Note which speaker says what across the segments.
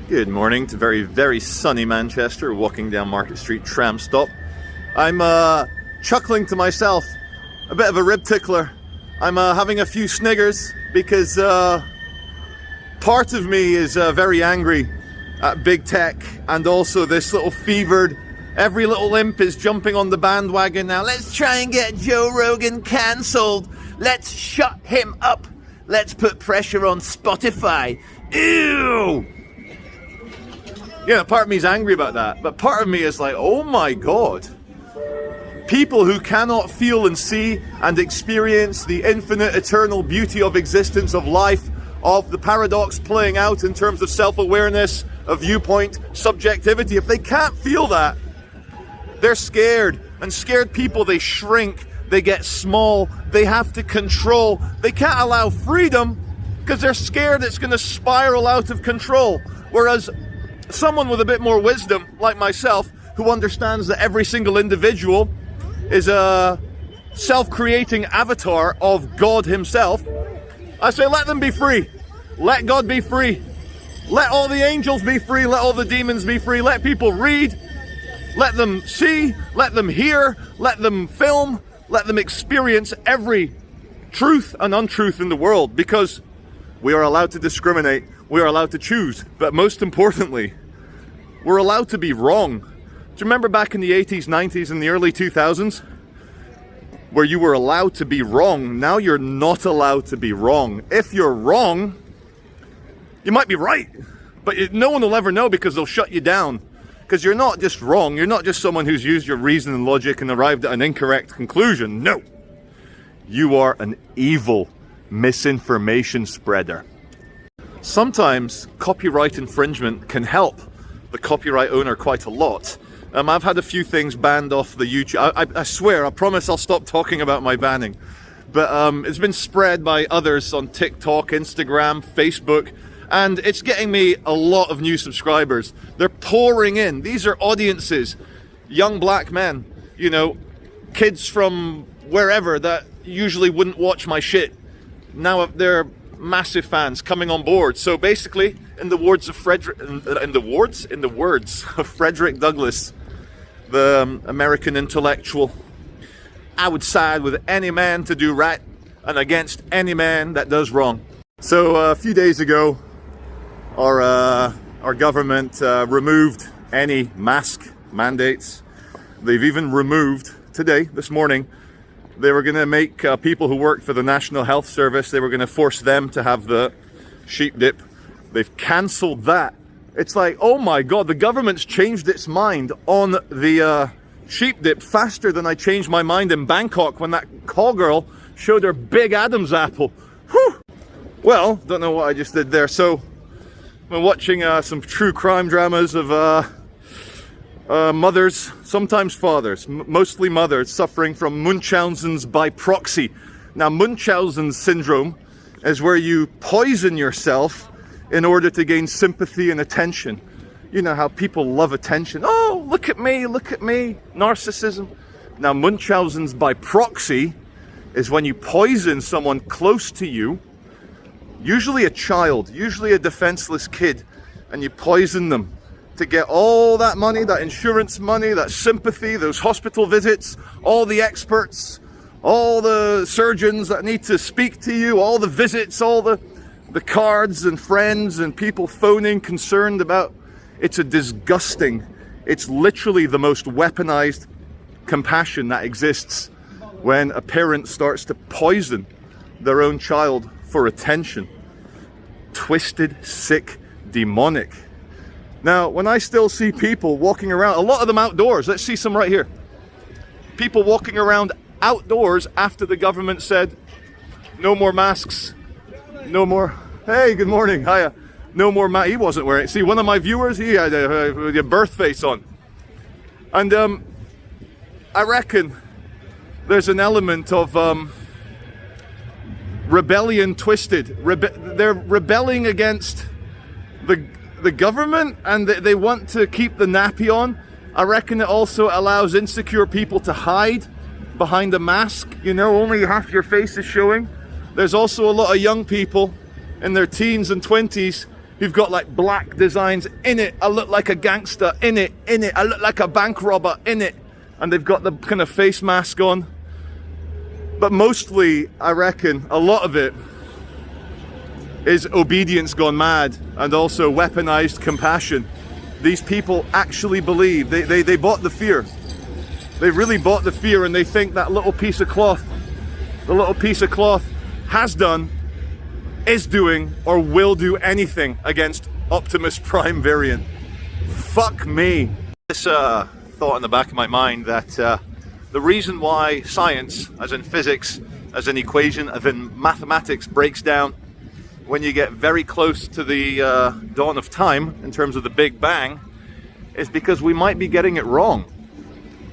Speaker 1: Good morning to very, very sunny Manchester, walking down Market Street tram stop. I'm chuckling to myself, a bit of a rib tickler. I'm having a few sniggers because part of me is very angry at big tech, and also this little fevered, every little imp is jumping on the bandwagon now. Let's try and get Joe Rogan cancelled. Let's shut him up. Let's put pressure on Spotify. Ew! Yeah, part of me is angry about that, but part of me is like, oh my god. People who cannot feel and see and experience the infinite, eternal beauty of existence, of life, of the paradox playing out in terms of self-awareness, of viewpoint, subjectivity. If they can't feel that, they're scared. And scared people, they shrink, they get small, they have to control. They can't allow freedom because they're scared it's going to spiral out of control. Whereas someone with a bit more wisdom, like myself, who understands that every single individual is a self-creating avatar of God himself, I say let them be free. Let God be free. Let all the angels be free. Let all the demons be free. Let people read. Let them see. Let them hear. Let them film. Let them experience every truth and untruth in the world, because we are allowed to discriminate. We are allowed to choose. But most importantly, we're allowed to be wrong. Do you remember back in the 80s, 90s, and the early 2000s? Where you were allowed to be wrong. Now you're not allowed to be wrong. If you're wrong, you might be right. But no one will ever know, because they'll shut you down. Because you're not just wrong. You're not just someone who's used your reason and logic and arrived at an incorrect conclusion. No. You are an evil misinformation spreader. Sometimes copyright infringement can help the copyright owner quite a lot. I've had a few things banned off the YouTube. I swear, I promise I'll stop talking about my banning. But it's been spread by others on TikTok, Instagram, Facebook, and it's getting me a lot of new subscribers. They're pouring in. These are audiences, young black men, you know, kids from wherever that usually wouldn't watch my shit. Now they're massive fans coming on board. So basically, in the words of Frederick Douglass, the American intellectual, I would side with any man to do right and against any man that does wrong. So a few days ago, our government removed any mask mandates. They've even removed today, this morning, they were going to make people who work for the National Health Service, they were going to force them to have the sheep dip. They've cancelled that. It's like, oh my god, the government's changed its mind on the sheep dip faster than I changed my mind in Bangkok when that call girl showed her big Adam's apple. Whew. Well, don't know what I just did there. So I'm watching some true crime dramas of mothers, sometimes fathers, mostly mothers, suffering from Munchausen's by proxy. Now, Munchausen syndrome is where you poison yourself in order to gain sympathy and attention. You know how people love attention. Oh, look at me, narcissism. Now, Munchausen's by proxy is when you poison someone close to you, usually a child, usually a defenseless kid, and you poison them to get all that money, that insurance money, that sympathy, those hospital visits, all the experts, all the surgeons that need to speak to you, all the visits, all the cards and friends and people phoning concerned about. It's a disgusting, it's literally the most weaponized compassion that exists when a parent starts to poison their own child for attention. Twisted, sick, demonic. Now, when I still see people walking around, a lot of them outdoors, let's see some right here. People walking around outdoors after the government said, no more masks, no more, hey, good morning, hiya, no more masks. He wasn't wearing it. See, one of my viewers, he had a birth face on. And I reckon there's an element of rebellion twisted. They're rebelling against the government, and they want to keep the nappy on. I reckon it also allows insecure people to hide behind a mask. You know, only half your face is showing. There's also a lot of young people in their teens and 20s You've got like black designs in it. I look like a gangster in it. I look like a bank robber in it. And they've got the kind of face mask on. But mostly, I reckon, a lot of it is obedience gone mad, and also weaponized compassion. These people actually believe, they bought the fear. They really bought the fear, and they think that little piece of cloth, the little piece of cloth has done, is doing, or will do anything against Optimus Prime variant. Fuck me. This thought in the back of my mind that the reason why science, as in physics, as in equation, as in mathematics, breaks down when you get very close to the dawn of time, in terms of the Big Bang, is because we might be getting it wrong.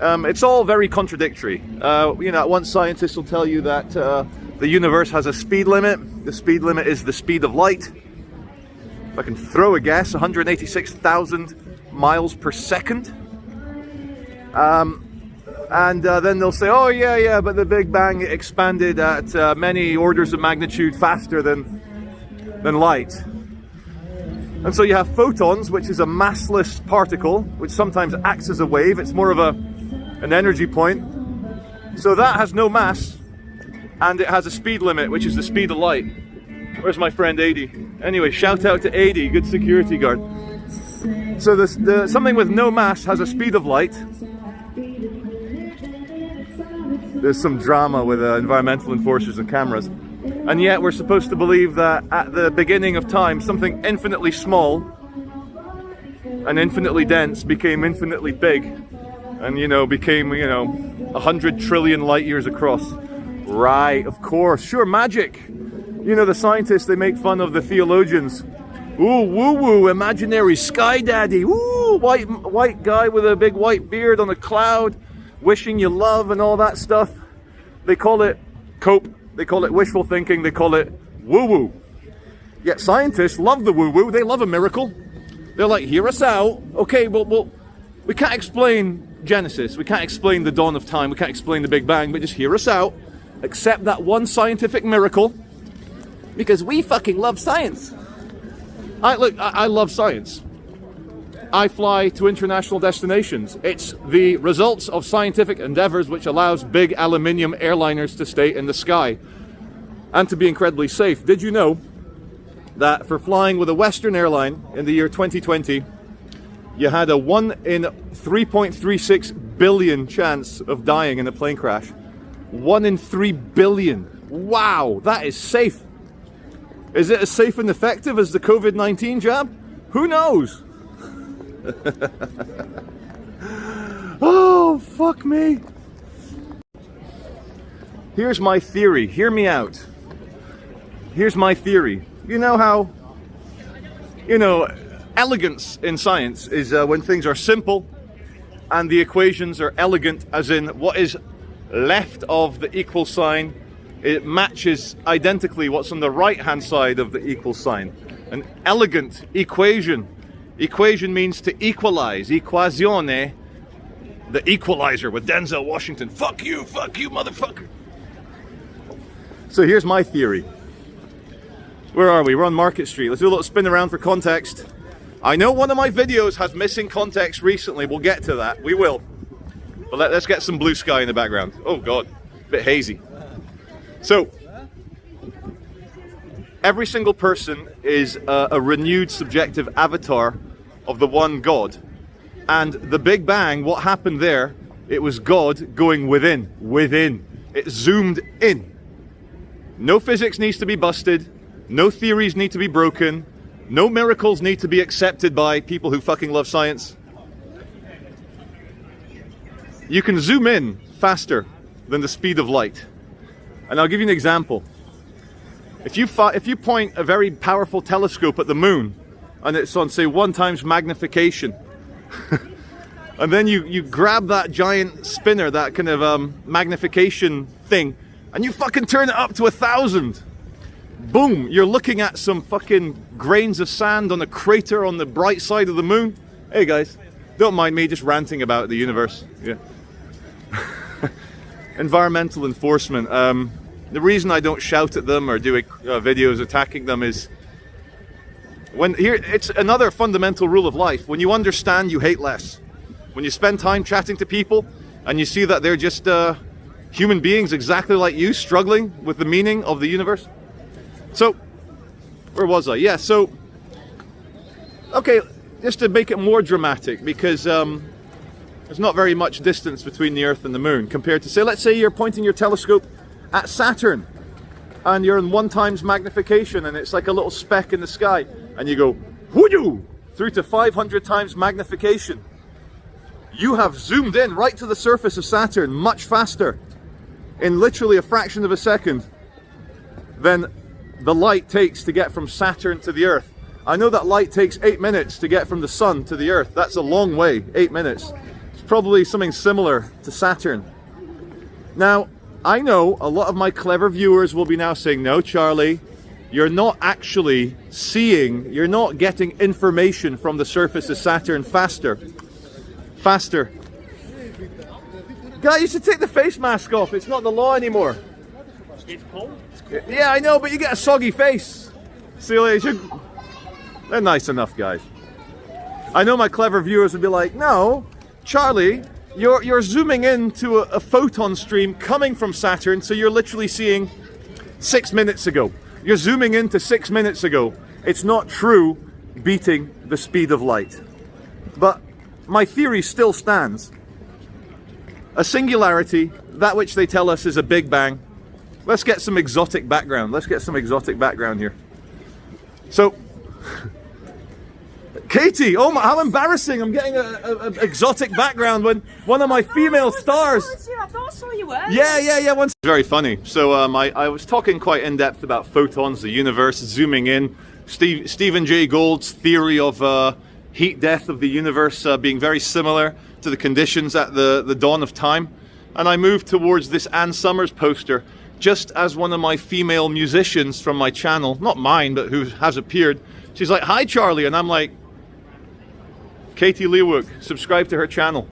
Speaker 1: It's all very contradictory. You know, one scientist will tell you that the universe has a speed limit. The speed limit is the speed of light. If I can throw a guess, 186,000 miles per second. And then they'll say, oh yeah, but the Big Bang expanded at many orders of magnitude faster than light. And so you have photons, which is a massless particle, which sometimes acts as a wave. It's more of an energy point. So that has no mass, and it has a speed limit, which is the speed of light. Where's my friend 80? Anyway, shout out to 80, good security guard. So something with no mass has a speed of light. There's some drama with environmental enforcers and cameras. And yet we're supposed to believe that at the beginning of time, something infinitely small and infinitely dense became infinitely big. And, you know, became, 100 trillion light years across. Right, of course. Sure, magic. You know, the scientists, they make fun of the theologians. Ooh, woo-woo, imaginary sky daddy. Ooh, white guy with a big white beard on a cloud, wishing you love and all that stuff. They call it cope. They call it wishful thinking. They call it woo-woo. Yet scientists love the woo-woo. They love a miracle. They're like, hear us out. Okay, well, we can't explain Genesis. We can't explain the dawn of time. We can't explain the Big Bang, but just hear us out. Accept that one scientific miracle, because we fucking love science. I love science. I fly to international destinations. It's the results of scientific endeavors which allows big aluminium airliners to stay in the sky and to be incredibly safe. Did you know that for flying with a Western airline in the year 2020, you had a 1 in 3.36 billion chance of dying in a plane crash? 1 in 3 billion. Wow, that is safe. Is it as safe and effective as the COVID-19 jab? Who knows? Oh, fuck me. Here's my theory. Hear me out. Here's my theory. You know how, elegance in science is when things are simple and the equations are elegant, as in what is left of the equal sign, it matches identically what's on the right hand side of the equal sign. An elegant equation. Equation means to equalize. Equazione. The Equalizer with Denzel Washington. Fuck you, motherfucker. So here's my theory. Where are we? We're on Market Street. Let's do a little spin around for context. I know one of my videos has missing context recently. We'll get to that. We will. But let's get some blue sky in the background. Oh God, a bit hazy. So, every single person is a renewed subjective avatar of the one God. And the Big Bang, what happened there, it was God going within. It zoomed in. No physics needs to be busted. No theories need to be broken. No miracles need to be accepted by people who fucking love science. You can zoom in faster than the speed of light. And I'll give you an example. If you point a very powerful telescope at the moon, and it's on, say, 1 times magnification, and then you grab that giant spinner, that kind of magnification thing, and you fucking turn it up to 1,000. Boom, you're looking at some fucking grains of sand on a crater on the bright side of the moon. Hey guys, don't mind me just ranting about the universe. Yeah. Environmental enforcement. The reason I don't shout at them or do videos attacking them is It's another fundamental rule of life. When you understand, you hate less. When you spend time chatting to people and you see that they're just human beings exactly like you, struggling with the meaning of the universe. So, where was I? Yeah, so, okay, just to make it more dramatic, because there's not very much distance between the Earth and the Moon compared to, say, let's say you're pointing your telescope at Saturn and you're in 1x magnification and it's like a little speck in the sky, and you go, whoo, through to 500 times magnification. You have zoomed in right to the surface of Saturn much faster, in literally a fraction of a second, than the light takes to get from Saturn to the Earth. I know that light takes 8 minutes to get from the Sun to the Earth. That's a long way, 8 minutes. It's probably something similar to Saturn. Now, I know a lot of my clever viewers will be now saying, no, Charlie, you're not actually seeing, you're not getting information from the surface of Saturn faster. Guy, you should take the face mask off. It's not the law anymore.
Speaker 2: It's cold.
Speaker 1: Yeah, I know, but you get a soggy face. See you later. They're nice enough, guys. I know my clever viewers would be like, no, Charlie, you're zooming into a photon stream coming from Saturn, so you're literally seeing 6 minutes ago. You're zooming into 6 minutes ago. It's not true beating the speed of light. But my theory still stands. A singularity, that which they tell us is a Big Bang. Let's get some exotic background. Let's get some exotic background here. So, Katie, oh my, how embarrassing. I'm getting an exotic background when one of my female stars.
Speaker 2: I thought I saw you earlier.
Speaker 1: Yeah. Very funny. So I was talking quite in depth about photons, the universe, zooming in. Stephen Jay Gould's theory of heat death of the universe being very similar to the conditions at the dawn of time. And I moved towards this Ann Summers poster, just as one of my female musicians from my channel, not mine, but who has appeared, she's like, hi Charlie, and I'm like, Katie Leewook, subscribe to her channel.